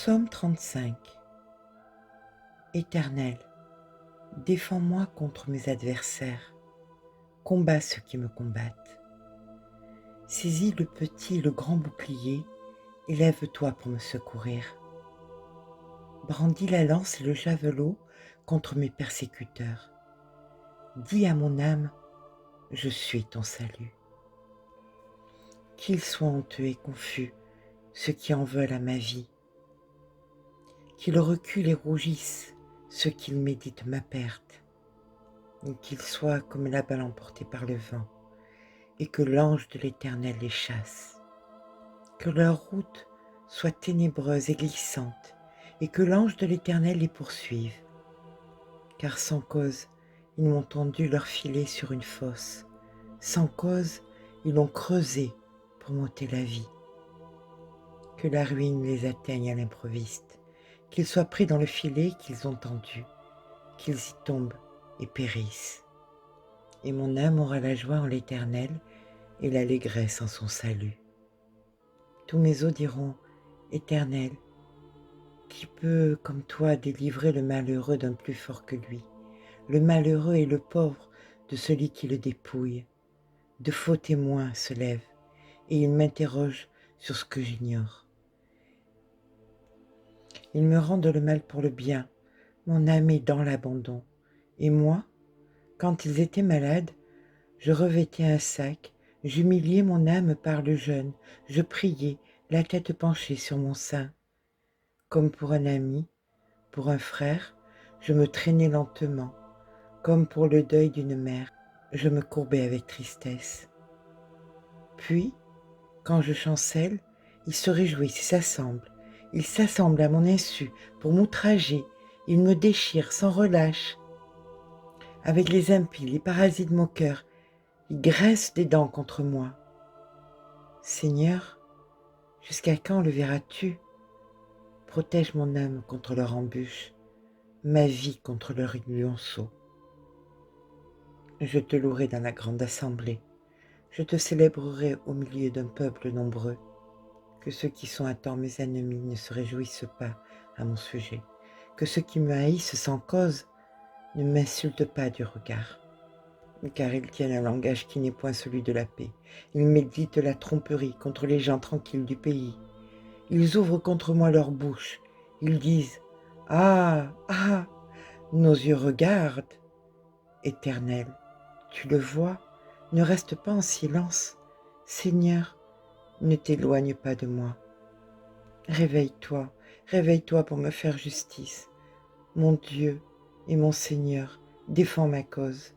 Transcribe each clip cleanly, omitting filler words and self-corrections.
Psaume 35. Éternel, défends-moi contre mes adversaires, combats ceux qui me combattent. Saisis le petit et le grand bouclier, et lève-toi pour me secourir. Brandis la lance et le javelot contre mes persécuteurs. Dis à mon âme, je suis ton salut. Qu'ils soient honteux et confus, ceux qui en veulent à ma vie. Qu'ils reculent et rougissent, ceux qui méditent ma perte. Qu'ils soient comme la balle emportée par le vent, et que l'ange de l'Éternel les chasse. Que leur route soit ténébreuse et glissante, et que l'ange de l'Éternel les poursuive. Car sans cause, ils m'ont tendu leur filet sur une fosse. Sans cause, ils l'ont creusé pour m'ôter la vie. Que la ruine les atteigne à l'improviste, qu'ils soient pris dans le filet qu'ils ont tendu, qu'ils y tombent et périssent. Et mon âme aura la joie en l'Éternel et l'allégresse en son salut. Tous mes os diront, Éternel, qui peut, comme toi, délivrer le malheureux d'un plus fort que lui, le malheureux et le pauvre de celui qui le dépouille. De faux témoins se lèvent, et ils m'interrogent sur ce que j'ignore. Ils me rendent le mal pour le bien, mon âme est dans l'abandon. Et moi, quand ils étaient malades, je revêtais un sac, j'humiliais mon âme par le jeûne, je priais, la tête penchée sur mon sein. Comme pour un ami, pour un frère, je me traînais lentement, comme pour le deuil d'une mère, je me courbais avec tristesse. Puis, quand je chancelle, ils se réjouissent et s'assemblent. Ils s'assemblent à mon insu pour m'outrager, ils me déchirent sans relâche. Avec les impies, les parasites moqueurs, ils graissent des dents contre moi. Seigneur, jusqu'à quand le verras-tu? Protège mon âme contre leur embûche, ma vie contre leur lionceau. Je te louerai dans la grande assemblée, je te célébrerai au milieu d'un peuple nombreux. Que ceux qui sont à tort mes ennemis ne se réjouissent pas à mon sujet, que ceux qui me haïssent sans cause ne m'insultent pas du regard. Car ils tiennent un langage qui n'est point celui de la paix. Ils méditent la tromperie contre les gens tranquilles du pays. Ils ouvrent contre moi leur bouche. Ils disent « Ah, ah, nos yeux regardent. » Éternel, tu le vois, ne reste pas en silence. Seigneur, ne t'éloigne pas de moi. Réveille-toi, réveille-toi pour me faire justice. Mon Dieu et mon Seigneur, défends ma cause.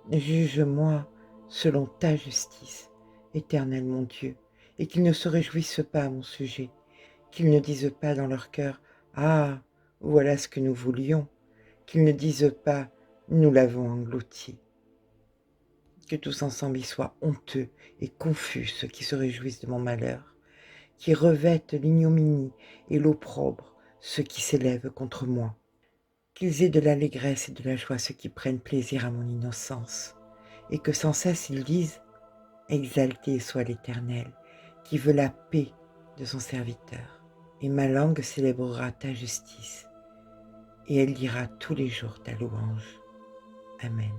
Juge-moi selon ta justice, Éternel mon Dieu, et qu'ils ne se réjouissent pas à mon sujet, qu'ils ne disent pas dans leur cœur « Ah, voilà ce que nous voulions », qu'ils ne disent pas « Nous l'avons englouti ». Que tous ensemble y soient honteux et confus ceux qui se réjouissent de mon malheur, qui revêtent l'ignominie et l'opprobre ceux qui s'élèvent contre moi. Qu'ils aient de l'allégresse et de la joie ceux qui prennent plaisir à mon innocence, et que sans cesse ils disent « Exalté soit l'Éternel, qui veut la paix de son serviteur. » Et ma langue célébrera ta justice, et elle dira tous les jours ta louange. Amen.